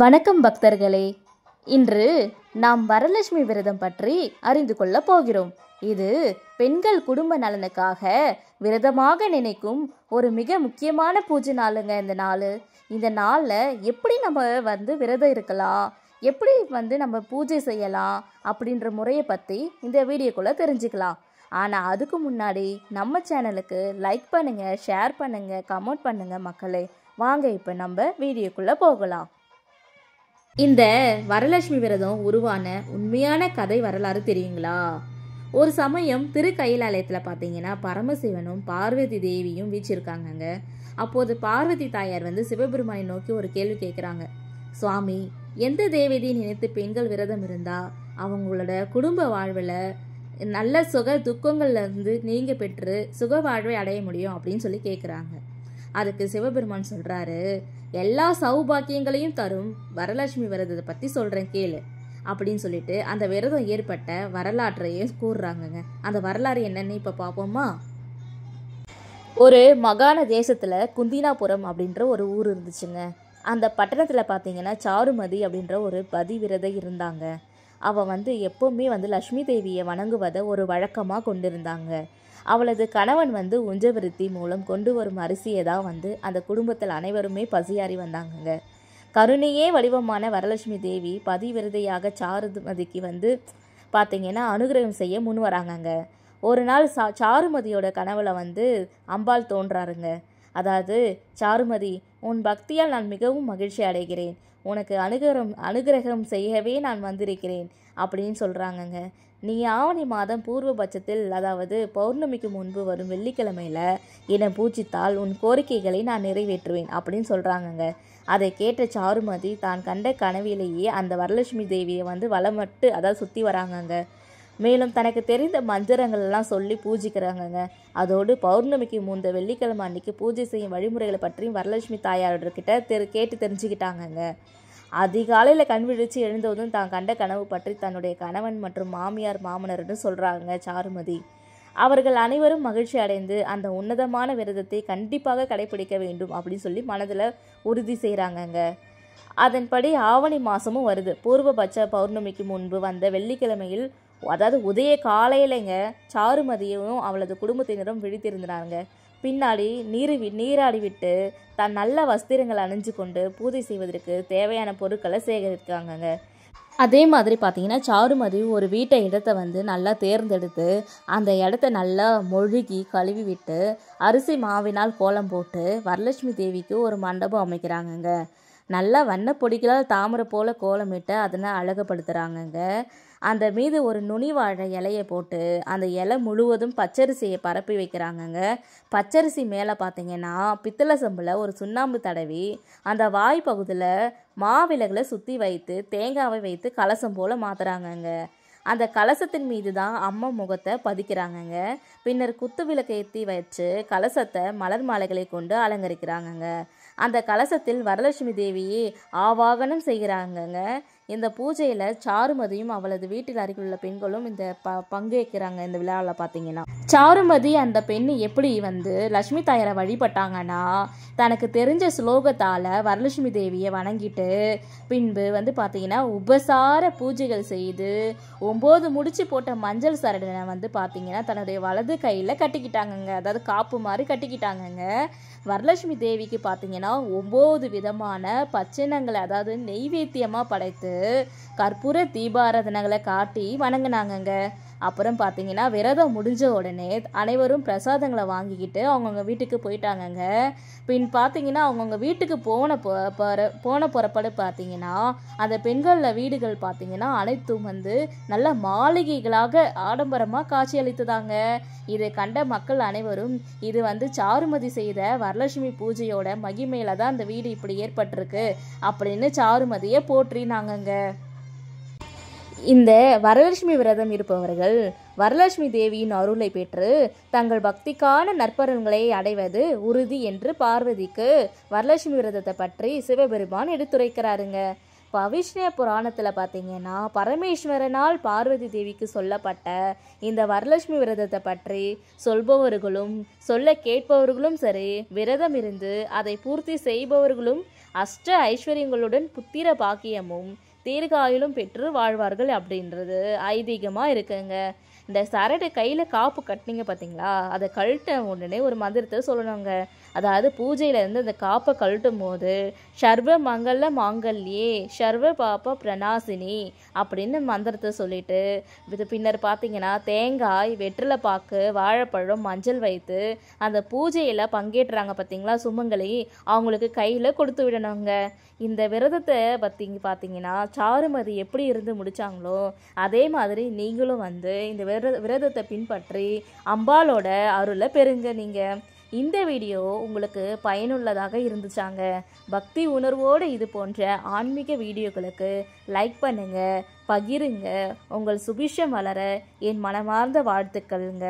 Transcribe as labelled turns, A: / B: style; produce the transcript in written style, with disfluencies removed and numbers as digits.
A: வணக்கம் பக்தர்களே. இன்று நாம் வரலட்சுமி விரதம் பற்றி அறிந்து கொள்ள போகிறோம். இது பெண்கள் குடும்ப நலனுக்காக விரதமாக நினைக்கும் ஒரு மிக முக்கியமான பூஜை நாளுங்க. இந்த நாளில் எப்படி நம்ம விரதம் இருக்கலாம், எப்படி நம்ம பூஜை செய்யலாம் அப்படின்ற முறையை பற்றி இந்த வீடியோக்குள்ளே தெரிஞ்சுக்கலாம். ஆனால் அதுக்கு முன்னாடி நம்ம சேனலுக்கு லைக் பண்ணுங்கள், ஷேர் பண்ணுங்கள், கமெண்ட் பண்ணுங்கள் மக்களே. வாங்க இப்போ நம்ம வீடியோக்குள்ளே போகலாம். இந்த வரலட்சுமி விரதம் உருவான உண்மையான கதை வரலாறு தெரியுங்களா? ஒரு சமயம் திருக்கைலாலயத்தில் பார்த்தீங்கன்னா பரமசிவனும் பார்வதி தேவியும் வீச்சிருக்காங்கங்க. அப்போது பார்வதி தாயார் சிவபெருமானை நோக்கி ஒரு கேள்வி கேட்குறாங்க. சுவாமி, எந்த தேவதையை நினைத்து பெண்கள் விரதம் இருந்தா அவங்களோட குடும்ப வாழ்வில் நல்ல சுக துக்கங்கள்லேருந்து நீங்க பெற்று சுக வாழ்வை அடைய முடியும் அப்படின்னு சொல்லி கேட்குறாங்க. அதுக்கு சிவபெருமான் சொல்கிறாரு, எல்லா சௌபாக்கியங்களையும் தரும் வரலட்சுமி விரதத்தை பற்றி சொல்கிறேன் கேளு அப்படின்னு சொல்லிட்டு அந்த விரதம் ஏற்பட்ட வரலாற்றையும் கூறுறாங்கங்க. அந்த வரலாறு என்னன்னு இப்போ பார்ப்போமா? ஒரு மாகாண தேசத்தில் குந்தினாபுரம் அப்படின்ற ஒரு ஊர் இருந்துச்சுங்க. அந்த பட்டணத்தில் பார்த்தீங்கன்னா சாருமதி அப்படின்ற ஒரு பதிவிரதை இருந்தாங்க. அவள் எப்போவுமே லக்ஷ்மி தேவியை வணங்குவதை ஒரு வழக்கமாக கொண்டிருந்தாங்க. அவளது கணவன் உஞ்சவிருத்தி மூலம் கொண்டு வரும் அரிசியை தான் அந்த குடும்பத்தில் அனைவருமே பசியாறி வந்தாங்கங்க. கருணையே வடிவமான வரலட்சுமி தேவி பதிவிரதையாக சாருமதிக்கு பார்த்தீங்கன்னா அனுகிரகம் செய்ய முன் வராங்கங்க. ஒரு நாள் சாருமதியோட கனவுல அம்பாள் தோன்றாருங்க. அதாவது, சாருமதி, உன் பக்தியால் நான் மிகவும் மகிழ்ச்சி அடைகிறேன், உனக்கு அனுகிரகம் செய்யவே நான் வந்திருக்கிறேன் அப்படின்னு சொல்கிறாங்கங்க. நீ ஆவணி மாதம் பூர்வபட்சத்தில், அதாவது பௌர்ணமிக்கு முன்பு வரும் வெள்ளிக்கிழமையில் என்னை பூஜித்தால் உன் கோரிக்கைகளை நான் நிறைவேற்றுவேன் அப்படின்னு சொல்கிறாங்கங்க. அதை கேட்ட சாருமதி தான் கண்ட கனவிலேயே அந்த வரலட்சுமி தேவியை வலமட்டு அதாவது சுற்றி வராங்கங்க. மேலும் தனக்கு தெரிந்த மந்திரங்கள்லாம் சொல்லி பூஜிக்கிறாங்கங்க. அதோடு பௌர்ணமிக்கு முந்த வெள்ளிக்கிழமை அன்னைக்கு பூஜை செய்யும் வழிமுறைகளை பற்றியும் வரலட்சுமி தாயார்கிட்ட கேட்டு தெரிஞ்சுக்கிட்டாங்கங்க. அதிகாலையில் கண் விழிச்சு எழுந்ததும் தான் கண்ட கனவு பற்றி தன்னுடைய கணவன் மற்றும் மாமியார் மாமனர்னு சொல்கிறாங்க சாருமதி. அவர்கள் அனைவரும் மகிழ்ச்சி அடைந்து அந்த உன்னதமான விரதத்தை கண்டிப்பாக கடைபிடிக்க வேண்டும் அப்படின்னு சொல்லி மனதில் உறுதி செய்கிறாங்கங்க. அதன்படி ஆவணி மாதமும் வருது. பூர்வபட்ச பௌர்ணமிக்கு முன்பு வந்த வெள்ளிக்கிழமையில், அதாவது உதய காலையிலங்க, சாருமதியும் அவளது குடும்பத்தினரும் விழித்திருந்தாங்க. பின்னாடி நீராடி விட்டு தன் நல்ல வஸ்திரங்களை அணிஞ்சு கொண்டு பூஜை செய்வதற்கு தேவையான பொருட்களை சேகரிக்காங்கங்க. அதே மாதிரி பார்த்தீங்கன்னா சாருமதி ஒரு இடத்தை நல்லா தேர்ந்தெடுத்து அந்த இடத்த நல்லா மொழுகி கழுவி விட்டு அரிசி மாவினால் கோலம் போட்டு வரலட்சுமி தேவிக்கு ஒரு மண்டபம் அமைக்கிறாங்கங்க. நல்லா வண்ணப்பொடிகளால் தாமரை போல கோலமிட்டு அதனை அழகுபடுத்துகிறாங்கங்க. அந்த மீது ஒரு நுனி வாழை இலையை போட்டு அந்த இலை முழுவதும் பச்சரிசியை பரப்பி வைக்கிறாங்கங்க. பச்சரிசி மேலே பார்த்தீங்கன்னா பித்தளை சம்பில் ஒரு சுண்ணாம்பு தடவி அந்த வாய் பகுதியில் மாவிளகளை சுற்றி வைத்து தேங்காவை வைத்து கலசம் போல் மாற்றுறாங்கங்க. அந்த கலசத்தின் மீது தான் அம்மா முகத்தை பதிக்கிறாங்கங்க. பின்னர் குத்து விளக்கு ஏற்றி வச்சு கலசத்தை மலர் மாலைகளை கொண்டு அலங்கரிக்கிறாங்கங்க. அந்த கலசத்தில் வரலட்சுமி தேவியை ஆவாகனம் செய்கிறாங்கங்க. இந்த பூஜையில் சாருமதியும் அவளது வீட்டில் அருகிலுள்ள பெண்களும் இந்த பங்கேற்கிறாங்க. இந்த விழாவில் பார்த்தீங்கன்னா சாருமதி அந்த பெண் எப்படி லட்சுமி தாயாரை வழிபட்டாங்கன்னா, தனக்கு தெரிஞ்ச ஸ்லோகத்தால் வரலட்சுமி தேவியை வணங்கிட்டு பின்பு பார்த்தீங்கன்னா உபசார பூஜைகள் செய்து 9 முடிச்சு போட்ட மஞ்சள் சரடனை பார்த்தீங்கன்னா தன்னுடைய வலது கையில் கட்டிக்கிட்டாங்கங்க. அதாவது காப்பு மாதிரி கட்டிக்கிட்டாங்கங்க. வரலட்சுமி தேவிக்கு பார்த்தீங்கன்னா 9 விதமான பச்சினங்களை, அதாவது நெய்வேத்தியமாக படைத்து கற்பூர தீபாராதனைகளை காட்டி வணங்கினாங்கங்க. அப்புறம் பார்த்தீங்கன்னா விரதம் முடிஞ்ச உடனே அனைவரும் பிரசாதங்களை வாங்கிக்கிட்டு அவங்கவுங்க வீட்டுக்கு போயிட்டாங்கங்க. பின் பார்த்தீங்கன்னா அவங்கவுங்க வீட்டுக்கு போன புறப்படு பார்த்தீங்கன்னா அந்த பெண்களில் வீடுகள் பார்த்தீங்கன்னா அனைத்தும் நல்ல மாளிகைகளாக ஆடம்பரமாக காட்சி அளித்ததாங்க. இதை கண்ட மக்கள் அனைவரும் இது சாருமதி செய்த வரலட்சுமி பூஜையோட மகிமையில தான் அந்த வீடு இப்படி ஏற்பட்டிருக்கு அப்படின்னு சாருமதியை போற்றினாங்கங்க. இந்த வரலட்சுமி விரதம் இருப்பவர்கள் வரலட்சுமி தேவியின் அருளை பெற்று தங்கள் பக்திக்கான நற்பலன்களை அடைவது உறுதி என்று பார்வதிக்கு வரலட்சுமி விரதத்தை பற்றி சிவபெருமான் எடுத்துரைக்கிறாருங்க. பவிஷ்ண புராணத்தில் பார்த்தீங்கன்னா பரமேஸ்வரனால் பார்வதி தேவிக்கு சொல்லப்பட்ட இந்த வரலட்சுமி விரதத்தை பற்றி சொல்பவர்களும் சொல்ல கேட்பவர்களும் சரி, விரதம் இருந்து அதை பூர்த்தி செய்பவர்களும் அஷ்ட ஐஸ்வர்யங்களுடன் புத்திர பாக்கியமும் தீர்காயிலும் பெற்று வாழ்வார்கள் அப்படின்றது ஐதீகமாக இருக்குங்க. இந்த சரடு கையில் காப்பு கட்டினீங்க பார்த்தீங்களா, அதை கழட்ட உடனே ஒரு மந்திரத்தை சொல்லணுங்க. அதாவது பூஜையிலேருந்து அந்த காப்பை கழட்டும் போது சர்வ மங்கள மாங்கல்யே சர்வ பாப பிரணாசினி அப்படின்னு மந்திரத்தை சொல்லிட்டு இது பின்னர் பார்த்தீங்கன்னா தேங்காய், வெற்றிலை பாக்கு, வாழைப்பழம், மஞ்சள் வைத்து அந்த பூஜையில் பங்கேற்றாங்க பார்த்தீங்களா சுமங்கலி, அவங்களுக்கு கையில் கொடுத்து விடணுங்க. இந்த விரதத்தை பார்த்தீங்கன்னா சாருமதி எப்படி இருந்து முடித்தாங்களோ அதே மாதிரி நீங்களும் வந்து இந்த விரதத்தை பின்பற்றி அம்பாலோட அருளை பெறுங்க. நீங்கள் இந்த வீடியோ உங்களுக்கு பயனுள்ளதாக இருந்துச்சாங்க. பக்தி உணர்வோடு இது போன்ற ஆன்மீக வீடியோக்களுக்கு லைக் பண்ணுங்க, பகிருங்க. உங்கள் சுபிஷம் வளர என் மனமார்ந்த வாழ்த்துக்கள்ங்க.